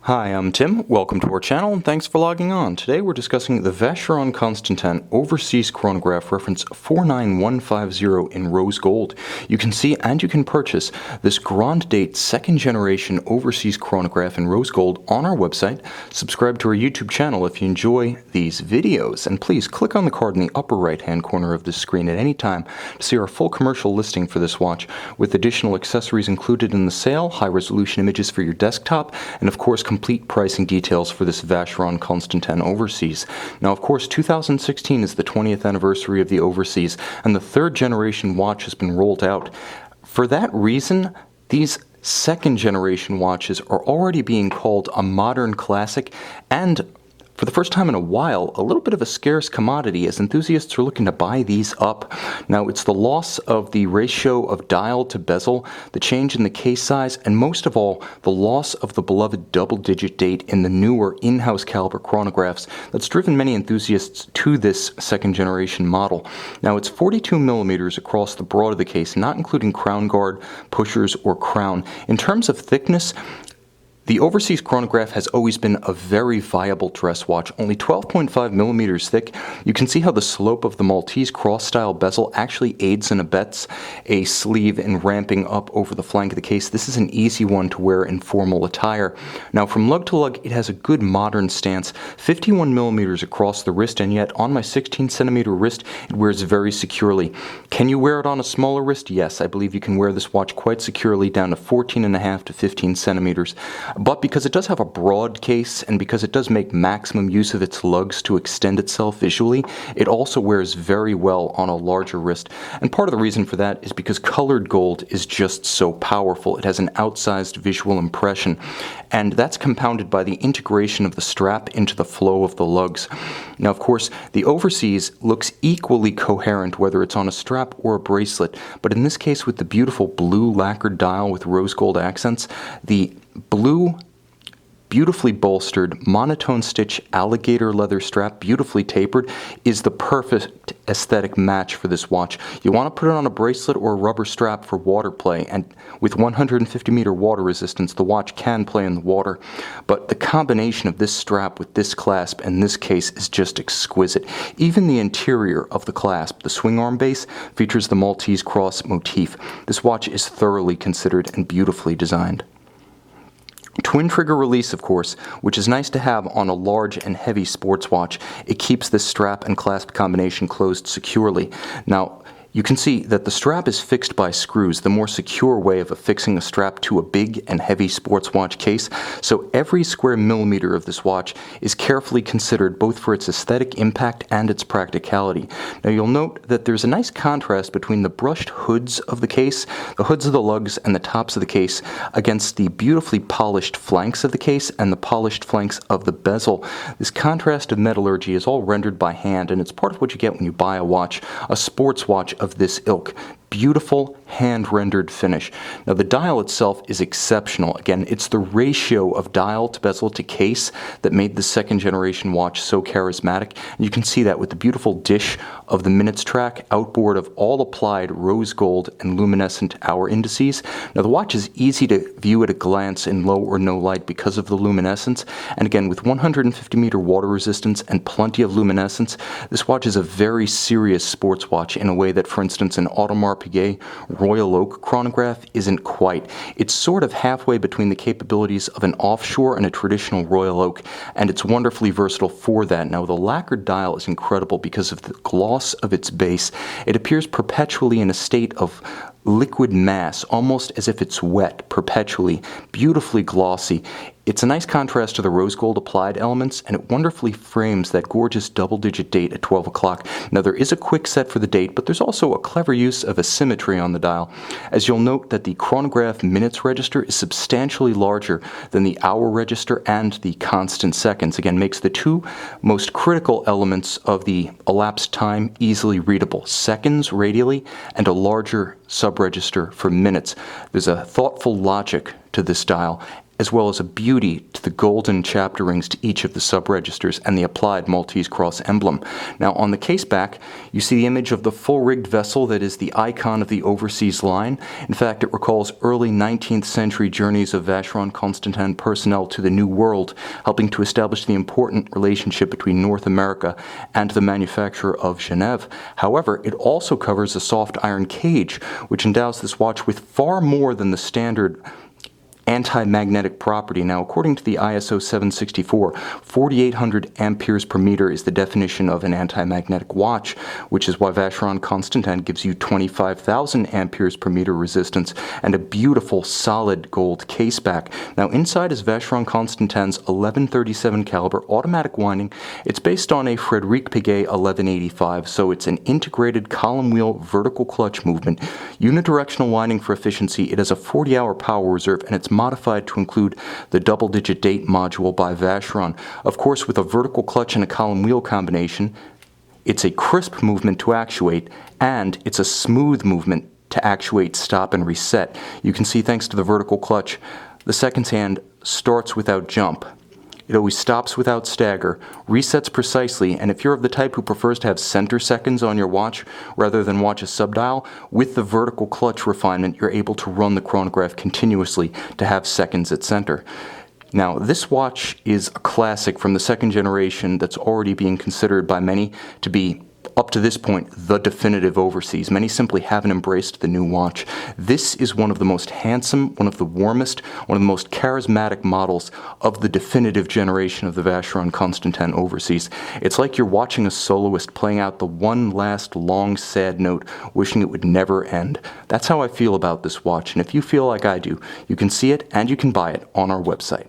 Hi, I'm Tim. Welcome to our channel and thanks for logging on. Today we're discussing the Vacheron Constantin Overseas Chronograph reference 49150 in rose gold. You can see and you can purchase this Grand Date second generation overseas chronograph in rose gold on our website. Subscribe to our YouTube channel if you enjoy these videos, and please click on the card in the upper right hand corner of the screen at any time to see our full commercial listing for this watch with additional accessories included in the sale, high resolution images for your desktop, and of course complete pricing details for this Vacheron Constantin Overseas. Now, of course, 2016 is the 20th anniversary of the Overseas, and the third generation watch has been rolled out. For that reason, these second generation watches are already being called a modern classic, and for the first time in a while, a little bit of a scarce commodity as enthusiasts are looking to buy these up. Now, it's the loss of the ratio of dial to bezel, the change in the case size, and most of all, the loss of the beloved double-digit date in the newer in-house caliber chronographs that's driven many enthusiasts to this second-generation model. Now, it's 42 millimeters across the broad of the case, not including crown guard, pushers, or crown. In terms of thickness, the Overseas Chronograph has always been a very viable dress watch, only 12.5 millimeters thick. You can see how the slope of the Maltese cross-style bezel actually aids and abets a sleeve in ramping up over the flank of the case. This is an easy one to wear in formal attire. Now, from lug to lug, it has a good modern stance, 51 millimeters across the wrist, and yet on my 16 centimeter wrist, it wears very securely. Can you wear it on a smaller wrist? Yes, I believe you can wear this watch quite securely down to 14.5 to 15 centimeters. But because it does have a broad case and because it does make maximum use of its lugs to extend itself visually, it also wears very well on a larger wrist. And part of the reason for that is because colored gold is just so powerful. It has an outsized visual impression, and that's compounded by the integration of the strap into the flow of the lugs. Now, of course, the Overseas looks equally coherent whether it's on a strap or a bracelet, but in this case with the beautiful blue lacquered dial with rose gold accents, the blue, beautifully bolstered, monotone stitch alligator leather strap, beautifully tapered, is the perfect aesthetic match for this watch. You want to put it on a bracelet or a rubber strap for water play, and with 150 meter water resistance, the watch can play in the water. But the combination of this strap with this clasp and this case is just exquisite. Even the interior of the clasp, the swing arm base, features the Maltese cross motif. This watch is thoroughly considered and beautifully designed. Twin trigger release, of course, which is nice to have on a large and heavy sports watch. It keeps this strap and clasp combination closed securely. Now, you can see that the strap is fixed by screws, the more secure way of affixing a strap to a big and heavy sports watch case. So every square millimeter of this watch is carefully considered both for its aesthetic impact and its practicality. Now, you'll note that there's a nice contrast between the brushed hoods of the case, the hoods of the lugs and the tops of the case, against the beautifully polished flanks of the case and the polished flanks of the bezel. This contrast of metallurgy is all rendered by hand, and it's part of what you get when you buy a watch, a sports watch of this ilk. Beautiful hand-rendered finish. Now, the dial itself is exceptional. Again, it's the ratio of dial to bezel to case that made the second generation watch so charismatic. And you can see that with the beautiful dish of the minutes track, outboard of all applied rose gold and luminescent hour indices. Now, the watch is easy to view at a glance in low or no light because of the luminescence. And again, with 150 meter water resistance and plenty of luminescence, this watch is a very serious sports watch in a way that, for instance, an Audemars Piguet Royal Oak chronograph isn't quite. It's sort of halfway between the capabilities of an offshore and a traditional Royal Oak, and it's wonderfully versatile for that. Now, the lacquered dial is incredible because of the gloss of its base. It appears perpetually in a state of liquid mass, almost as if it's wet perpetually, beautifully glossy. It's a nice contrast to the rose gold applied elements, and it wonderfully frames that gorgeous double-digit date at 12 o'clock. Now, there is a quick set for the date, but there's also a clever use of asymmetry on the dial, as you'll note that the chronograph minutes register is substantially larger than the hour register and the constant seconds. Again, makes the two most critical elements of the elapsed time easily readable: seconds radially and a larger subregister for minutes. There's a thoughtful logic to this dial. as well as a beauty to the golden chapter rings to each of the sub-registers and the applied Maltese cross emblem. Now on the case back, you see the image of the full-rigged vessel that is the icon of the overseas line. In fact, it recalls early 19th century journeys of Vacheron Constantin personnel to the New World, helping to establish the important relationship between North America and the manufacturer of Genève. However, it also covers a soft iron cage, which endows this watch with far more than the standard anti-magnetic property. Now, according to the ISO 764, 4,800 amperes per meter is the definition of an anti-magnetic watch, which is why Vacheron Constantin gives you 25,000 amperes per meter resistance and a beautiful solid gold case back. Now, inside is Vacheron Constantin's 1137 caliber automatic winding. It's based on a Frédéric Piguet 1185, so it's an integrated column wheel vertical clutch movement. Unidirectional winding for efficiency. It has a 40-hour power reserve, and it's modified to include the double-digit date module by Vacheron. Of course, with a vertical clutch and a column wheel combination, it's a crisp movement to actuate, and it's a smooth movement to actuate, stop, and reset. You can see, thanks to the vertical clutch, the seconds hand starts without jump. It always stops without stagger, resets precisely, and if you're of the type who prefers to have center seconds on your watch rather than watch a subdial, with the vertical clutch refinement, you're able to run the chronograph continuously to have seconds at center. Now, this watch is a classic from the second generation that's already being considered by many to be, up to this point, the definitive overseas. Many simply haven't embraced the new watch. This is one of the most handsome, one of the warmest, one of the most charismatic models of the definitive generation of the Vacheron Constantin overseas. It's like you're watching a soloist playing out the one last long, sad note, wishing it would never end. That's how I feel about this watch, and if you feel like I do, you can see it and you can buy it on our website.